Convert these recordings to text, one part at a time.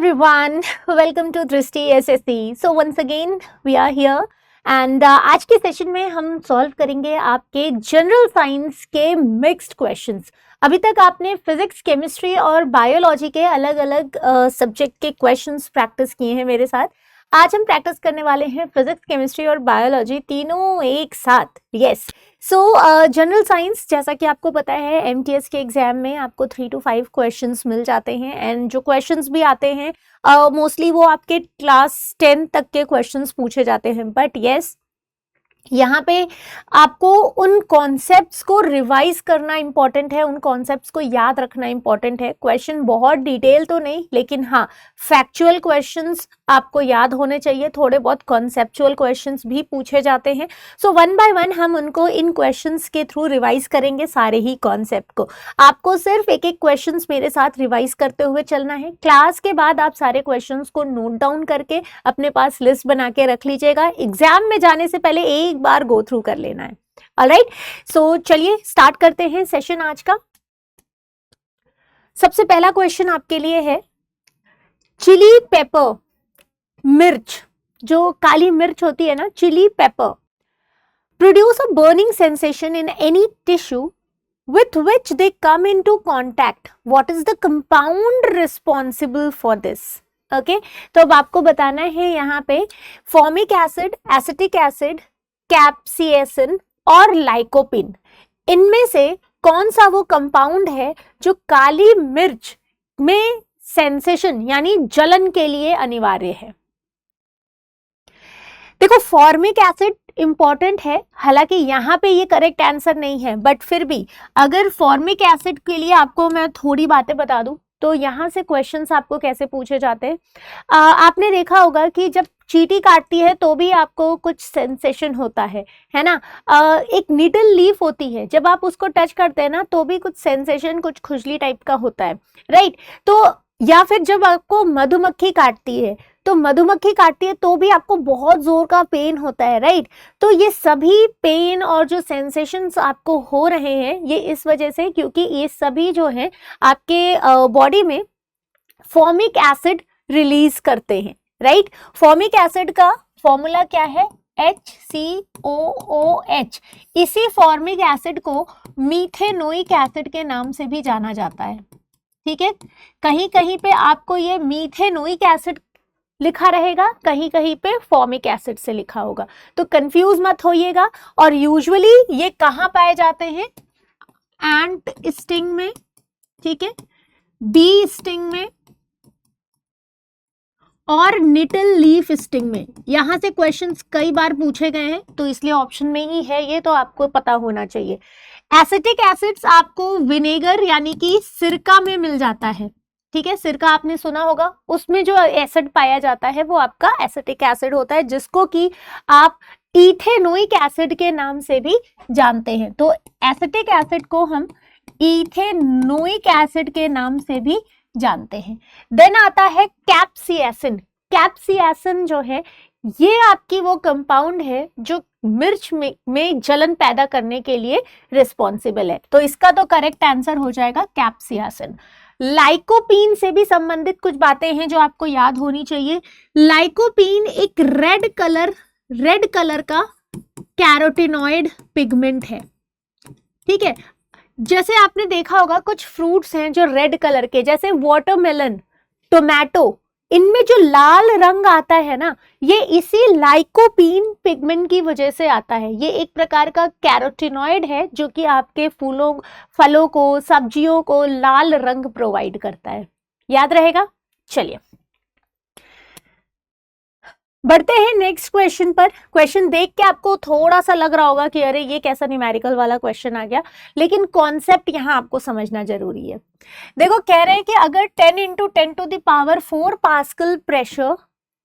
everyone, welcome to Drishti SSC. So once again we are here and आज के session में हम solve करेंगे आपके जनरल साइंस के मिक्स्ड क्वेश्चंस. अभी तक आपने फिजिक्स, केमिस्ट्री और बायोलॉजी के अलग अलग सब्जेक्ट के क्वेश्चंस प्रैक्टिस किए हैं मेरे साथ. आज हम प्रैक्टिस करने वाले हैं फिजिक्स, केमिस्ट्री और बायोलॉजी तीनों एक साथ. यस. सो जनरल साइंस, जैसा कि आपको पता है एमटीएस के एग्जाम में आपको 3 to 5 क्वेश्चंस मिल जाते हैं एंड जो क्वेश्चंस भी आते हैं मोस्टली वो आपके क्लास 10 तक के क्वेश्चंस पूछे जाते हैं. बट यस, यहाँ पे आपको उन कॉन्सेप्ट्स को रिवाइज करना इंपॉर्टेंट है, उन कॉन्सेप्ट्स को याद रखना इंपॉर्टेंट है. क्वेश्चन बहुत डिटेल तो नहीं, लेकिन हाँ फैक्चुअल क्वेश्चंस आपको याद होने चाहिए. थोड़े बहुत कॉन्सेप्चुअल क्वेश्चंस भी पूछे जाते हैं. सो वन बाय वन हम उनको इन क्वेश्चंस के थ्रू रिवाइज करेंगे सारे ही कॉन्सेप्ट को. आपको सिर्फ एक एक क्वेश्चंस मेरे साथ रिवाइज करते हुए चलना है. क्लास के बाद आप सारे क्वेश्चंस को नोट डाउन करके अपने पास लिस्ट बना के रख लीजिएगा. एग्जाम में जाने से पहले एक बार गो थ्रू कर लेना है. ऑलराइट, सो चलिए स्टार्ट करते हैं सेशन आज का. सबसे पहला क्वेश्चन आपके लिए है, चिली पेपर, मिर्च, जो काली मिर्च होती है ना, chilli pepper, produce a burning sensation in any tissue with which they come into contact. What is the compound responsible for this? Okay, तो अब आपको बताना है यहाँ पे फॉर्मिक एसिड, एसिटिक एसिड, कैप्सिएसिन और लाइकोपिन, इनमें से कौन सा वो कंपाउंड है जो काली मिर्च में सेंसेशन यानी जलन के लिए अनिवार्य है. देखो, फॉर्मिक एसिड इंपॉर्टेंट है, हालांकि यहाँ पे ये करेक्ट आंसर नहीं है, बट फिर भी अगर फॉर्मिक एसिड के लिए आपको मैं थोड़ी बातें बता दूं तो यहाँ से क्वेश्चंस आपको कैसे पूछे जाते हैं. आपने देखा होगा कि जब चींटी काटती है तो भी आपको कुछ सेंसेशन होता है ना. एक नीडल लीफ होती है, जब आप उसको टच करते हैं ना तो भी कुछ सेंसेशन, कुछ खुजली टाइप का होता है, राइट. तो या फिर जब आपको मधुमक्खी काटती है तो भी आपको बहुत जोर का पेन होता है, राइट. तो ये सभी पेन और जो सेंसेशंस आपको हो रहे हैं ये इस वजह से, क्योंकि ये सभी जो है आपके बॉडी में फॉर्मिक एसिड रिलीज करते हैं, राइट. फॉर्मिक एसिड का फॉर्मूला क्या है? HCOOH. इसी फॉर्मिक एसिड को मीथेनोइक एसिड के नाम से भी जाना जाता है. ठीक है, कहीं कहीं पे आपको ये मीथेनोइक एसिड लिखा रहेगा, कहीं कहीं पे फॉर्मिक एसिड से लिखा होगा, तो कंफ्यूज मत होइएगा. और यूजुअली ये कहाँ पाए जाते हैं? एंट स्टिंग में, ठीक है, बी स्टिंग में और निटल लीफ स्टिंग में. यहां से क्वेश्चंस कई बार पूछे गए हैं तो इसलिए ऑप्शन में ही है, ये तो आपको पता होना चाहिए. एसिटिक एसिड्स आपको विनेगर यानी कि सिरका में मिल जाता है. ठीक है, सिरका आपने सुना होगा, उसमें जो एसिड पाया जाता है वो आपका एसिटिक एसिड होता है, जिसको कि आप इथेनोइक एसिड के नाम से भी जानते हैं. तो एसिटिक एसिड को हम इथेनोइक एसिड के नाम से भी जानते हैं. देन आता है कैप्सिएसिन. कैप्सिएसिन जो है ये आपकी वो कंपाउंड है जो मिर्च में जलन पैदा करने के लिए रिस्पॉन्सिबल है. तो इसका तो करेक्ट आंसर हो जाएगा कैप्सिएसिन. लाइकोपीन से भी संबंधित कुछ बातें हैं जो आपको याद होनी चाहिए. लाइकोपीन एक रेड कलर का कैरोटीनॉइड पिगमेंट है. ठीक है, जैसे आपने देखा होगा कुछ फ्रूट्स हैं जो रेड कलर के, जैसे वाटरमेलन, टोमेटो, इनमें जो लाल रंग आता है ना, ये इसी लाइकोपीन पिगमेंट की वजह से आता है. ये एक प्रकार का कैरोटीनॉइड है जो कि आपके फलों को, सब्जियों को लाल रंग प्रोवाइड करता है. याद रहेगा. चलिए बढ़ते हैं नेक्स्ट क्वेश्चन पर. क्वेश्चन देख के आपको थोड़ा सा लग रहा होगा कि अरे ये कैसा न्यूमेरिकल वाला क्वेश्चन आ गया, लेकिन कॉन्सेप्ट यहाँ आपको समझना जरूरी है. देखो, कह रहे हैं कि अगर 10 × 10⁴ pascal pressure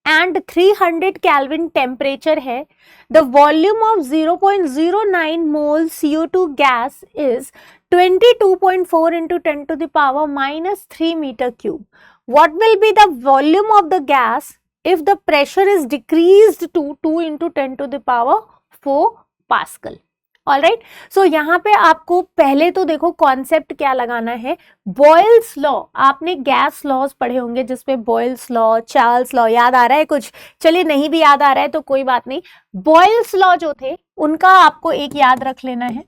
and 300 kelvin temperature है, the volume of 0.09 mole CO2 gas is 22.4 × 10⁻³ metre cube. What will be the volume of the gas if the pressure is decreased to 2 × 10⁴ Pascal. Alright. सो यहाँ पे आपको पहले तो देखो कॉन्सेप्ट क्या लगाना है, बॉयल्स लॉ। आपने गैस लॉज पढ़े होंगे जिसमें बॉयल्स लॉ, चार्ल्स लॉ, याद आ रहा है कुछ? चलिए नहीं भी याद आ रहा है तो कोई बात नहीं। बॉयल्स लॉ जो थे उनका आपको एक याद रख लेना है,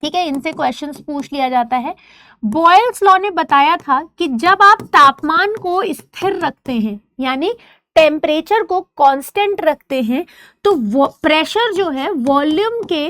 ठीक है, इनसे क्वेश्चंस पूछ लिया जाता है। बॉयल्स लॉ ने बताया था कि जब आप तापमान को स्थिर रखते हैं यानी टेम्परेचर को कांस्टेंट रखते हैं तो प्रेशर जो है वॉल्यूम के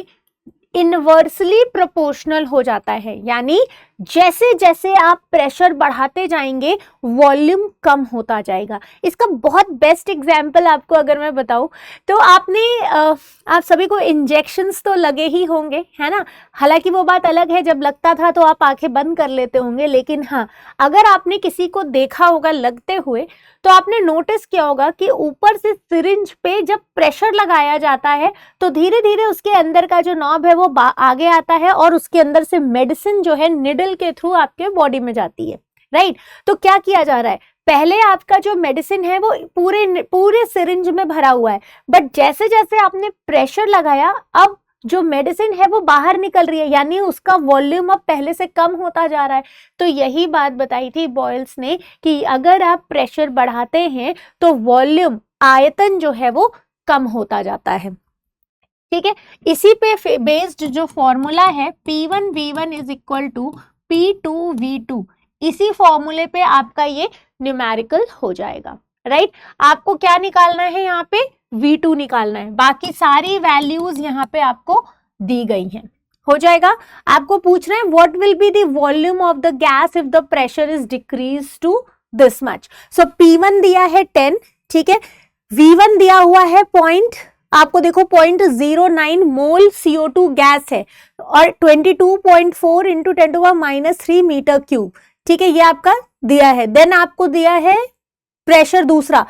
इनवर्सली प्रोपोर्शनल हो जाता है, यानी जैसे जैसे आप प्रेशर बढ़ाते जाएंगे वॉल्यूम कम होता जाएगा। इसका बहुत बेस्ट एग्जांपल आपको अगर मैं बताऊं तो आपने आप सभी को इंजेक्शंस तो लगे ही होंगे, है ना? हालांकि वो बात अलग है, जब लगता था तो आप आंखें बंद कर लेते होंगे, लेकिन हाँ, अगर आपने किसी को देखा होगा लगते हुए तो आपने नोटिस किया होगा कि ऊपर से सिरिंज पे जब प्रेशर लगाया जाता है तो धीरे धीरे उसके अंदर का जो नॉब है वो आगे आता है और उसके अंदर से मेडिसिन जो है निडल के थ्रू आपके बॉडी में जाती है, राइट? तो क्या किया जा रहा है, पहले आपका जो मेडिसिन है वो पूरे सिरिंज में भरा हुआ है, बट जैसे जैसे आपने प्रेशर लगाया अब जो मेडिसिन है वो बाहर निकल रही है, यानी उसका वॉल्यूम अब पहले से कम होता जा रहा है। तो यही बात बताई थी बॉयल्स ने कि अगर आप प्रेशर बढ़ाते हैं तो वॉल्यूम, आयतन जो है वो कम होता जाता है, ठीक है। इसी पे बेस्ड जो फॉर्मूला है P1V1 is equal to P2V2, इसी फॉर्मूले पे आपका ये न्यूमेरिकल हो जाएगा, राइट? आपको क्या निकालना है, यहाँ पे V2 निकालना है, बाकी सारी वैल्यूज यहाँ पे आपको दी गई हैं, हो जाएगा। आपको पूछना है what will be the volume of the gas if the pressure is decrease to this much. So P1 दिया है 10, ठीक है, V1 दिया हुआ है आपको देखो 0.09 मोल CO2 गैस है और 22.4 इंटू 10⁻³ मीटर क्यूब, ठीक है, ये आपका दिया है। देन आपको दिया है प्रेशर दूसरा,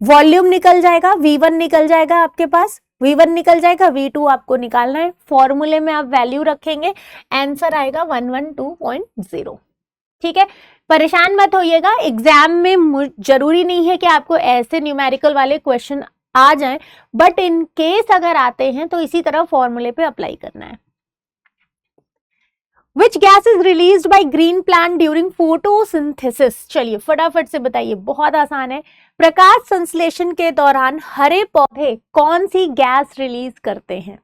वॉल्यूम निकल जाएगा, V1 निकल जाएगा आपके पास, V1 निकल जाएगा, V2 आपको निकालना है। फॉर्मूले में आप वैल्यू रखेंगे, आंसर आएगा 112.0, ठीक है। परेशान मत होइएगा, एग्जाम में जरूरी नहीं है कि आपको ऐसे न्यूमेरिकल वाले क्वेश्चन आ जाएं, बट इन केस अगर आते हैं तो इसी तरह फॉर्मूले पे अप्लाई करना है। Which gas is released by green plant during photosynthesis? चलिए फटाफट से बताइए, बहुत आसान है। प्रकाश संश्लेषण के दौरान हरे पौधे कौन सी गैस रिलीज करते हैं?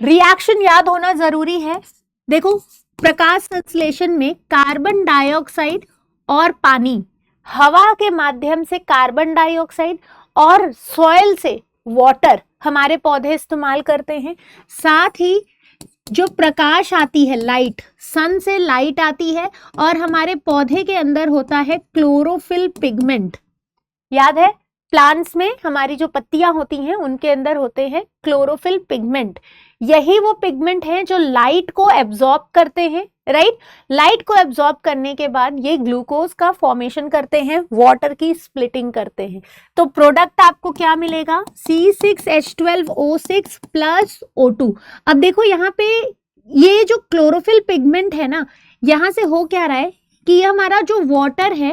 रिएक्शन याद होना जरूरी है। देखो प्रकाश संश्लेषण में कार्बन डाइऑक्साइड और पानी, हवा के माध्यम से कार्बन डाइऑक्साइड और सॉइल से वाटर हमारे पौधे इस्तेमाल करते हैं। साथ ही जो प्रकाश आती है, लाइट, सन से लाइट आती है और हमारे पौधे के अंदर होता है क्लोरोफिल पिगमेंट। याद है, प्लांट्स में हमारी जो पत्तियां होती हैं उनके अंदर होते हैं क्लोरोफिल पिगमेंट। यही वो पिगमेंट हैं जो लाइट को एब्जॉर्ब करते हैं, राइट? लाइट को एब्जॉर्ब करने के बाद ये ग्लूकोज का फॉर्मेशन करते हैं, वाटर की स्प्लिटिंग करते हैं। तो प्रोडक्ट आपको क्या मिलेगा? C6H12O6 plus O2। अब देखो यहाँ पे ये जो क्लोरोफिल पिगमेंट है ना, यहाँ से हो क्या रहा है कि ये हमारा जो वाटर है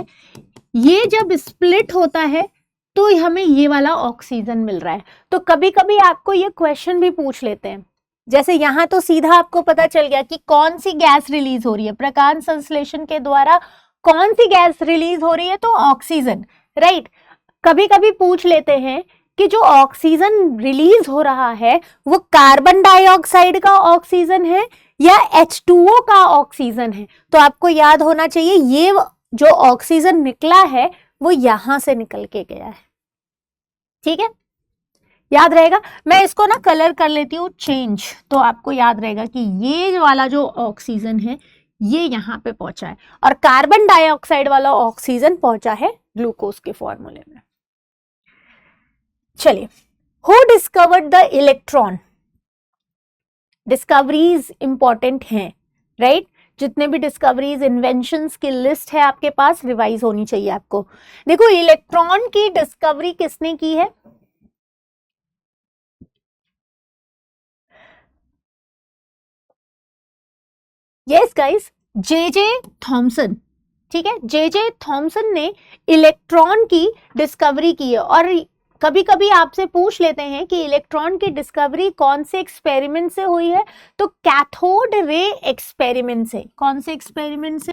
ये जब स्प्लिट होता है तो हमें ये वाला ऑक्सीजन मिल रहा है। तो कभी कभी आपको ये क्वेश्चन भी पूछ लेते हैं, जैसे यहाँ तो सीधा आपको पता चल गया कि कौन सी गैस रिलीज हो रही है, प्रकाश संश्लेषण के द्वारा कौन सी गैस रिलीज हो रही है, तो ऑक्सीजन, राइट? कभी कभी पूछ लेते हैं कि जो ऑक्सीजन रिलीज हो रहा है वो कार्बन डाइऑक्साइड का ऑक्सीजन है या H2O का ऑक्सीजन है। तो आपको याद होना चाहिए ये जो ऑक्सीजन निकला है वो यहां से निकल के गया है, ठीक है, याद रहेगा। मैं इसको ना कलर कर लेती हूँ चेंज, तो आपको याद रहेगा कि ये वाला जो ऑक्सीजन है ये यहाँ पे पहुंचा है और कार्बन डाइऑक्साइड वाला ऑक्सीजन पहुंचा है ग्लूकोज के फॉर्मूले में। चलिए, who discovered the electron? Discoveries important हैं, राइट? जितने भी डिस्कवरीज, इन्वेंशंस की लिस्ट है आपके पास, रिवाइज होनी चाहिए आपको। देखो इलेक्ट्रॉन की डिस्कवरी किसने की है? यस गाइस, जे थॉमसन, ठीक है, जे थॉमसन ने इलेक्ट्रॉन की डिस्कवरी की है। और कभी कभी आपसे पूछ लेते हैं कि इलेक्ट्रॉन की डिस्कवरी कौन से एक्सपेरिमेंट से हुई है, तो कैथोड रे एक्सपेरिमेंट से। कौन से एक्सपेरिमेंट से?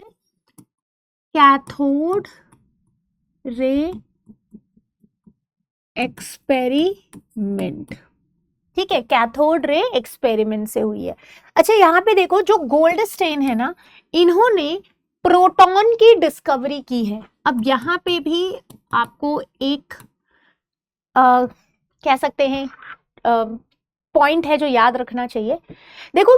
कैथोड रे एक्सपेरिमेंट, ठीक है, कैथोड रे एक्सपेरिमेंट से हुई है। अच्छा यहाँ पे देखो, जो गोल्डस्टेन है ना, इन्होंने प्रोटॉन की डिस्कवरी की है। अब यहाँ पे भी आपको एक कह सकते हैं पॉइंट है जो याद रखना चाहिए। देखो,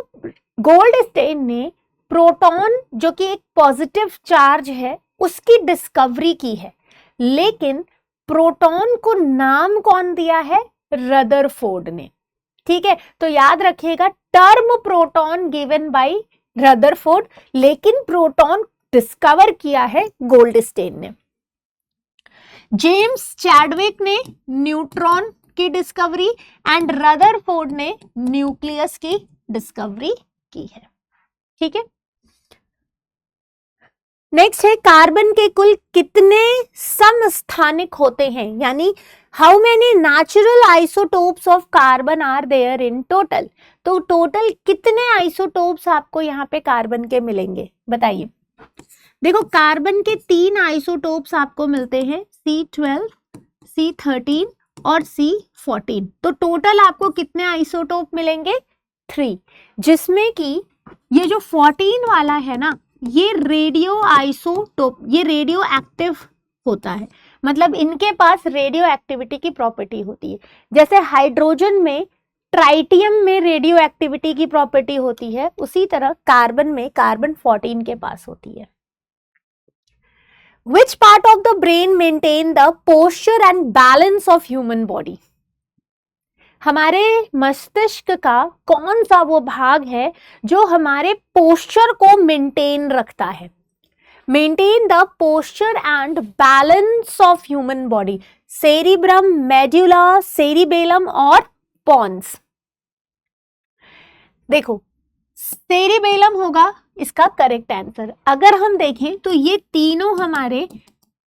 गोल्डस्टेन ने प्रोटॉन जो कि एक पॉजिटिव चार्ज है उसकी डिस्कवरी की है, लेकिन प्रोटॉन को नाम कौन दिया है? रदरफोर्ड ने। ठीक है, तो याद रखिएगा, term proton given by Rutherford, लेकिन प्रोटॉन डिस्कवर किया है गोल्डस्टेन ने। जेम्स चैडविक ने न्यूट्रॉन की डिस्कवरी एंड रदरफोर्ड ने न्यूक्लियस की डिस्कवरी की है। ठीक है, नेक्स्ट है, कार्बन के कुल कितने समस्थानिक होते हैं, यानी how many natural isotopes of carbon are there in total. तो टोटल कितने आइसोटोप्स आपको यहाँ पे कार्बन के मिलेंगे, बताइए। देखो, कार्बन के 3 आइसोटोप्स आपको मिलते हैं, C12, C13 और C14। तो टोटल आपको कितने आइसोटोप मिलेंगे? 3, जिसमें कि ये जो 14 वाला है ना, ये रेडियो आइसोटोप, ये रेडियो एक्टिव होता है, मतलब इनके पास रेडियो एक्टिविटी की प्रॉपर्टी होती है। जैसे हाइड्रोजन में, ट्राइटियम में रेडियो एक्टिविटी की प्रॉपर्टी होती है, उसी तरह कार्बन में कार्बन 14 के पास होती है। Which part of the brain maintain the posture and balance of human body? हमारे मस्तिष्क का कौन सा वो भाग है जो हमारे पोस्चर को मेंटेन रखता है? Maintain the posture and balance of human body. Cerebrum, medulla, cerebellum और पॉन्स। देखो, सेरिबेलम होगा इसका करेक्ट आंसर। अगर हम देखें तो ये तीनों हमारे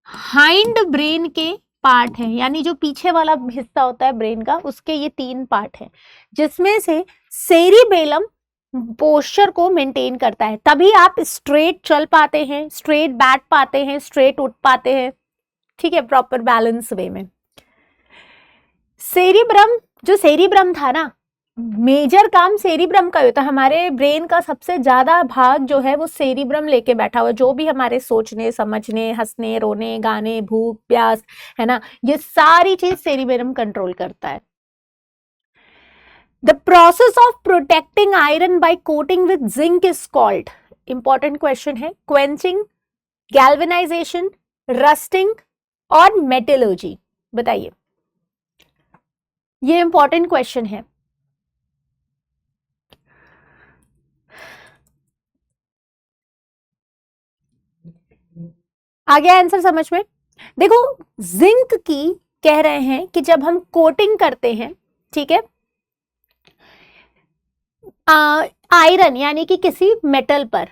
हाइंड ब्रेन के पार्ट हैं, यानी जो पीछे वाला हिस्सा होता है ब्रेन का, उसके ये 3 पार्ट हैं, जिसमें से सेरिबेलम पोस्चर को मेंटेन करता है, तभी आप स्ट्रेट चल पाते हैं, स्ट्रेट बैठ पाते हैं, स्ट्रेट उठ पाते हैं, ठीक है, प्रॉपर बैलेंस वे में। सेरिब्रम, जो सेरिब्रम था ना, मेजर काम सेरिब्रम का होता है। हमारे ब्रेन का सबसे ज्यादा भाग जो है वो सेरिब्रम लेके बैठा हुआ है, जो भी हमारे सोचने, समझने, हंसने, रोने, गाने, भूख, प्यास, है ना, ये सारी चीज सेरिब्रम कंट्रोल करता है। The process of protecting iron by coating with zinc is called, important question है, क्वेंचिंग, गैल्वेनाइजेशन, रस्टिंग और मेटलर्जी। बताइए, ये इंपॉर्टेंट क्वेश्चन है। आ गया आंसर समझ में? देखो, जिंक की कह रहे हैं कि जब हम कोटिंग करते हैं, ठीक है, आयरन यानी कि किसी मेटल पर,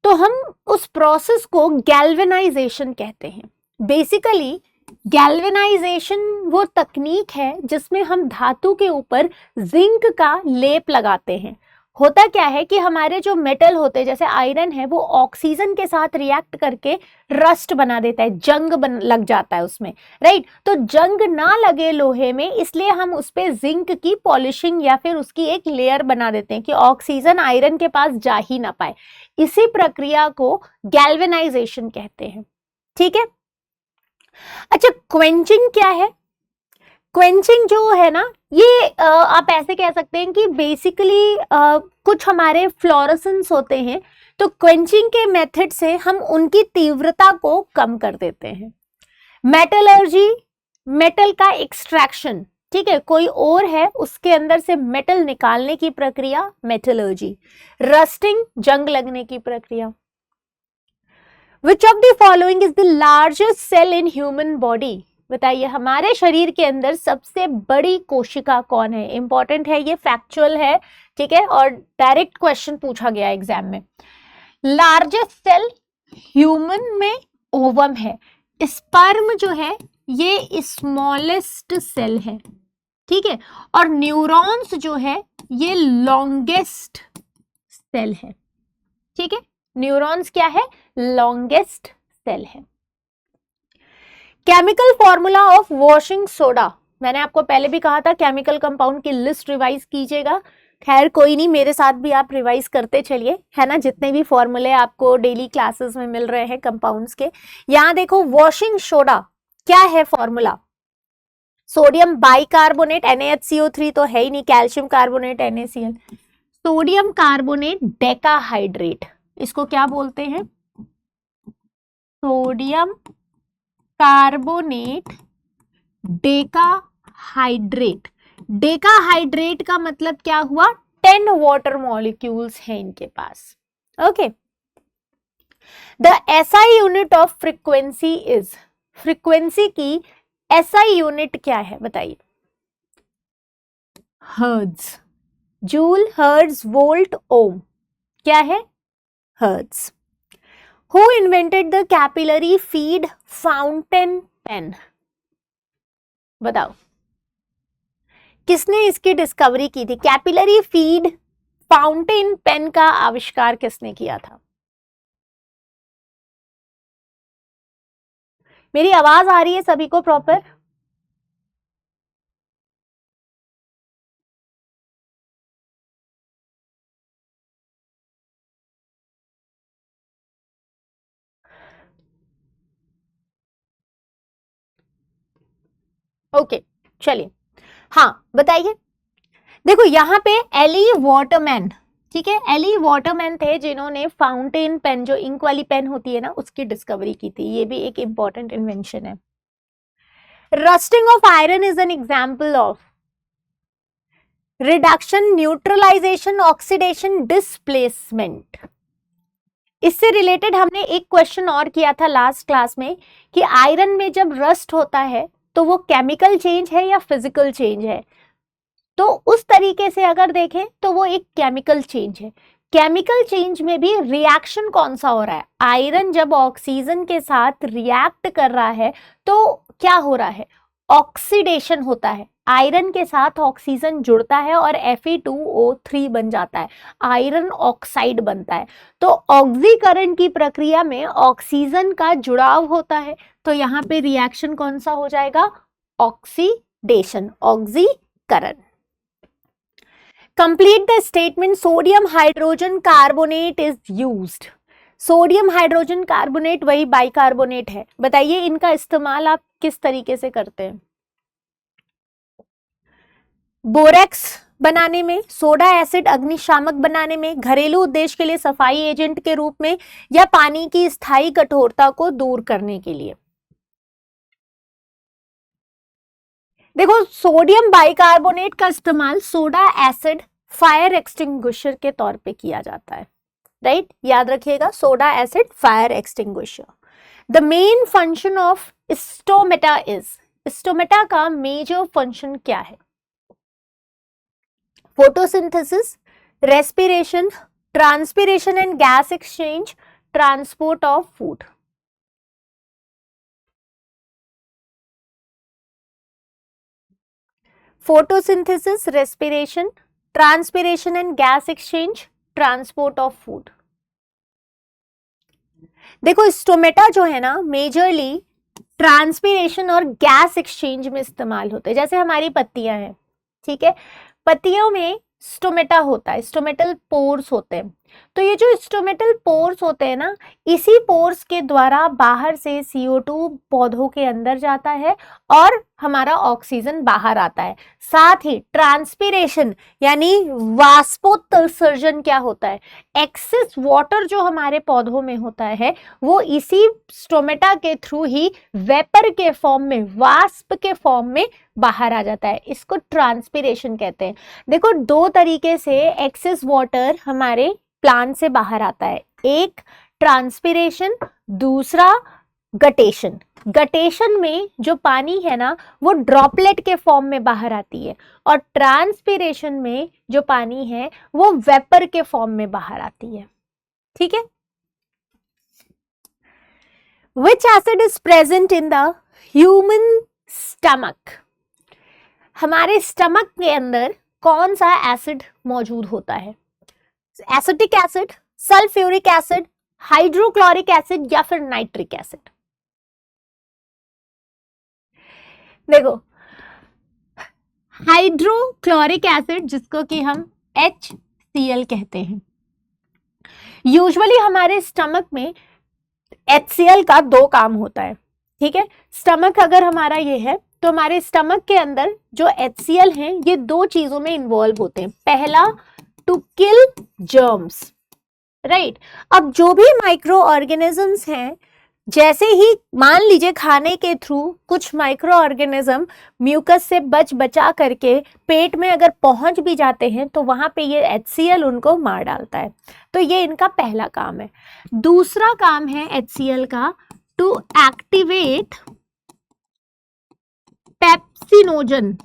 तो हम उस प्रोसेस को गैल्वेनाइजेशन कहते हैं। बेसिकली गैल्वेनाइजेशन वो तकनीक है जिसमें हम धातु के ऊपर जिंक का लेप लगाते हैं। होता क्या है कि हमारे जो मेटल होते हैं, जैसे आयरन है, वो ऑक्सीजन के साथ रिएक्ट करके रस्ट बना देता है, जंग लग जाता है उसमें, राइट। तो जंग ना लगे लोहे में, इसलिए हम उस पे जिंक की पॉलिशिंग या फिर उसकी एक लेयर बना देते हैं कि ऑक्सीजन आयरन के पास जा ही ना पाए। इसी प्रक्रिया को गैल्वेनाइजेशन कहते हैं, ठीक है। अच्छा, क्वेंचिंग क्या है? क्वेंचिंग जो है ना, ये आप ऐसे कह सकते हैं कि बेसिकली कुछ हमारे फ्लोरेसेंस होते हैं, तो क्वेंचिंग के मेथड से हम उनकी तीव्रता को कम कर देते हैं। मेटलर्जी, मेटल का एक्सट्रैक्शन, ठीक है, कोई और है उसके अंदर से मेटल निकालने की प्रक्रिया, मेटलर्जी। रस्टिंग, जंग लगने की प्रक्रिया। Which of the following is the largest cell in human body? बताइए, हमारे शरीर के अंदर सबसे बड़ी कोशिका कौन है? इंपॉर्टेंट है, ये फैक्चुअल है, ठीक है, और डायरेक्ट क्वेश्चन पूछा गया एग्जाम में। लार्जेस्ट सेल ह्यूमन में ओवम है। स्पर्म जो है ये स्मॉलेस्ट सेल है, ठीक है, और न्यूरॉन्स जो है ये लॉन्गेस्ट सेल है, ठीक है, न्यूरॉन्स क्या है, लॉन्गेस्ट सेल है। Chemical formula of washing soda, मैंने आपको पहले भी कहा था केमिकल कंपाउंड की लिस्ट रिवाइज कीजिएगा, खैर कोई नहीं, मेरे साथ भी आप रिवाइज करते चलिए, है ना, जितने भी फॉर्मूले आपको डेली क्लासेस में मिल रहे हैं कंपाउंड्स के। यहां देखो वॉशिंग सोडा क्या है फॉर्मूला, सोडियम बाइकार्बोनेट NaHCO3 तो है ही नहीं, calcium carbonate NaCl, sodium carbonate decahydrate, इसको क्या बोलते हैं, सोडियम कार्बोनेट डेकाहाइड्रेट। डेकाहाइड्रेट का मतलब क्या हुआ, 10 वाटर मॉलिक्यूल्स हैं इनके पास, okay. The SI unit of frequency is, frequency की SI यूनिट क्या है बताइए, hertz, joule, hertz, volt, ohm, क्या है, hertz. Who invented the capillary feed fountain pen? बताओ किसने इसकी डिस्कवरी की थी, कैपिलरी फीड फाउंटेन पेन का आविष्कार किसने किया था। मेरी आवाज आ रही है सभी को प्रॉपर, ओके चलिए, हाँ बताइए। देखो यहाँ पे एली वाटरमैन, ठीक है, एली वाटरमैन थे जिन्होंने फाउंटेन पेन, जो इंक वाली पेन होती है ना, उसकी डिस्कवरी की थी, ये भी एक इंपॉर्टेंट इन्वेंशन है। Rusting of iron is an example of reduction, neutralisation, oxidation, displacement. इससे रिलेटेड हमने एक क्वेश्चन और किया था लास्ट क्लास में कि आयरन में जब रस्ट होता है तो वो केमिकल चेंज है या फिजिकल चेंज है, तो उस तरीके से अगर देखें तो वो एक केमिकल चेंज है। केमिकल चेंज में भी रिएक्शन कौन सा हो रहा है, आयरन जब ऑक्सीजन के साथ रिएक्ट कर रहा है तो क्या हो रहा है, ऑक्सीडेशन होता है, आयरन के साथ ऑक्सीजन जुड़ता है और Fe2O3 बन जाता है, आयरन ऑक्साइड बनता है। तो ऑक्सीकरण की प्रक्रिया में ऑक्सीजन का जुड़ाव होता है, तो यहाँ पे रिएक्शन कौन सा हो जाएगा, ऑक्सीडेशन, ऑक्सीकरण। Complete the statement sodium hydrogen carbonate is used. Sodium hydrogen carbonate वही बाइकार्बोनेट है, बताइए इनका इस्तेमाल आप किस तरीके से करते हैं, बोरेक्स बनाने में, सोडा एसिड अग्निशामक बनाने में, घरेलू उद्देश्य के लिए सफाई एजेंट के रूप में, या पानी की स्थायी कठोरता को दूर करने के लिए। देखो सोडियम बाइकार्बोनेट का इस्तेमाल सोडा एसिड फायर एक्सटिंग्विशर के तौर पे किया जाता है, राइट, याद रखिएगा, soda acid fire extinguisher. The main function of stomata is, stomata का मेजर फंक्शन क्या है, photosynthesis, respiration, transpiration and gas exchange, transport of food. Photosynthesis, respiration, transpiration and gas exchange, transport of food. देखो stomata जो है ना majorly transpiration और gas exchange में इस्तेमाल होते हैं, जैसे हमारी पत्तियां हैं, ठीक है, पत्तियों में स्टोमेटा होता है, स्टोमेटल पोर्स होते हैं, तो ये जो स्टोमेटल पोर्स होते हैं ना, इसी पोर्स के द्वारा बाहर से CO2 पौधों के अंदर जाता है और हमारा ऑक्सीजन बाहर आता है। साथ ही ट्रांसपिरेशन यानी वाष्पोत्सर्जन क्या होता है, एक्सेस वाटर जो हमारे पौधों में होता है वो इसी स्टोमेटा के थ्रू ही वेपर के फॉर्म में, वाष्प के फॉर्म में बाहर आ जाता है, इसको ट्रांसपिरेशन कहते हैं। देखो दो तरीके से एक्सेस वाटर हमारे प्लांट से बाहर आता है, एक ट्रांसपिरेशन, दूसरा गटेशन। गटेशन में जो पानी है ना वो ड्रॉपलेट के फॉर्म में बाहर आती है, और ट्रांसपिरेशन में जो पानी है वो वेपर के फॉर्म में बाहर आती है, ठीक है। Which acid is present in the human stomach, हमारे स्टमक के अंदर कौन सा एसिड मौजूद होता है? Acetic acid, sulphuric acid, hydrochloric acid या फिर नाइट्रिक एसिड? देखो, हाइड्रोक्लोरिक एसिड जिसको कि हम HCl कहते हैं, यूजुअली हमारे स्टमक में HCl का दो काम होता है, ठीक है। स्टमक अगर हमारा ये है तो हमारे स्टमक के अंदर जो HCl है ये दो चीजों में इन्वॉल्व होते हैं। पहला, टू किल जर्म्स, राइट। अब जो भी माइक्रो ऑर्गेनिजम्स हैं, जैसे ही मान लीजिए खाने के थ्रू कुछ माइक्रो ऑर्गेनिज्म म्यूकस से बचा करके पेट में अगर पहुंच भी जाते हैं तो वहां पे ये HCl उनको मार डालता है। तो ये इनका पहला काम है। दूसरा काम है HCl का, to activate pepsinogen,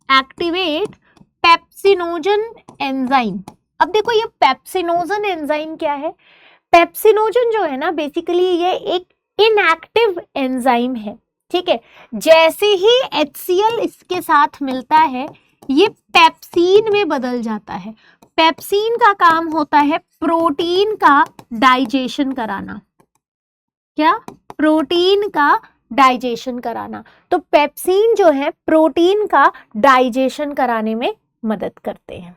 activate pepsinogen enzyme. अब देखो ये पेप्सिनोजन एंजाइम क्या है? पेप्सिनोजन जो है ना, बेसिकली ये एक इनएक्टिव एंजाइम है, ठीक है। जैसे ही HCl इसके साथ मिलता है ये पेप्सीन में बदल जाता है। पेप्सीन का काम होता है प्रोटीन का डाइजेशन कराना। क्या? प्रोटीन का डाइजेशन कराना। तो पेप्सीन जो है प्रोटीन का डाइजेशन कराने में मदद करते हैं,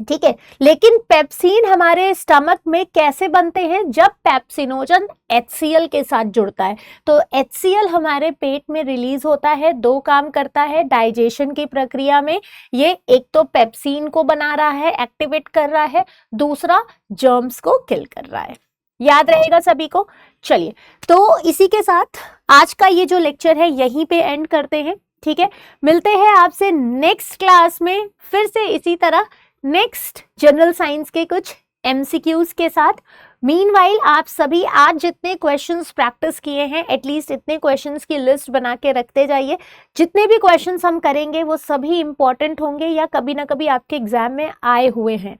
ठीक है। लेकिन पेप्सीन हमारे स्टमक में कैसे बनते हैं? जब पेप्सिनोजन HCl के साथ जुड़ता है। तो HCl हमारे पेट में रिलीज होता है, दो काम करता है डाइजेशन की प्रक्रिया में। ये एक तो पेप्सीन को बना रहा है, एक्टिवेट कर रहा है, दूसरा जर्म्स को किल कर रहा है। याद रहेगा सभी को? चलिए, तो इसी के साथ आज का ये जो लेक्चर है यहीं पे एंड करते हैं, ठीक है। मिलते हैं आपसे नेक्स्ट क्लास में फिर से इसी तरह नेक्स्ट जनरल साइंस के कुछ MCQs के साथ। मीनवाइल आप सभी आज जितने क्वेश्चंस प्रैक्टिस किए हैं, एटलीस्ट इतने क्वेश्चंस की लिस्ट बना के रखते जाइए। जितने भी क्वेश्चंस हम करेंगे वो सभी इंपॉर्टेंट होंगे या कभी ना कभी आपके एग्जाम में आए हुए हैं।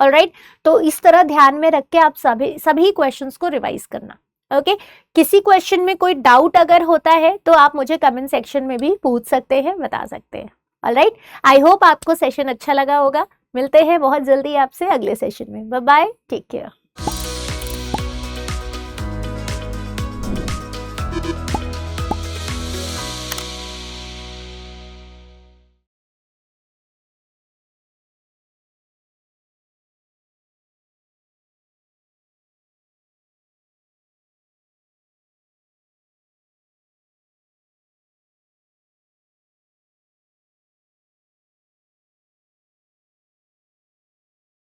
ऑलराइट, तो इस तरह ध्यान में रख के आप सभी क्वेश्चंस को रिवाइज करना। ओके, किसी क्वेश्चन में कोई डाउट अगर होता है तो आप मुझे कमेंट सेक्शन में भी पूछ सकते हैं, बता सकते हैं। ऑलराइट, आई होप आपको सेशन अच्छा लगा होगा। मिलते हैं बहुत जल्दी आपसे अगले सेशन में। Bye bye, take care.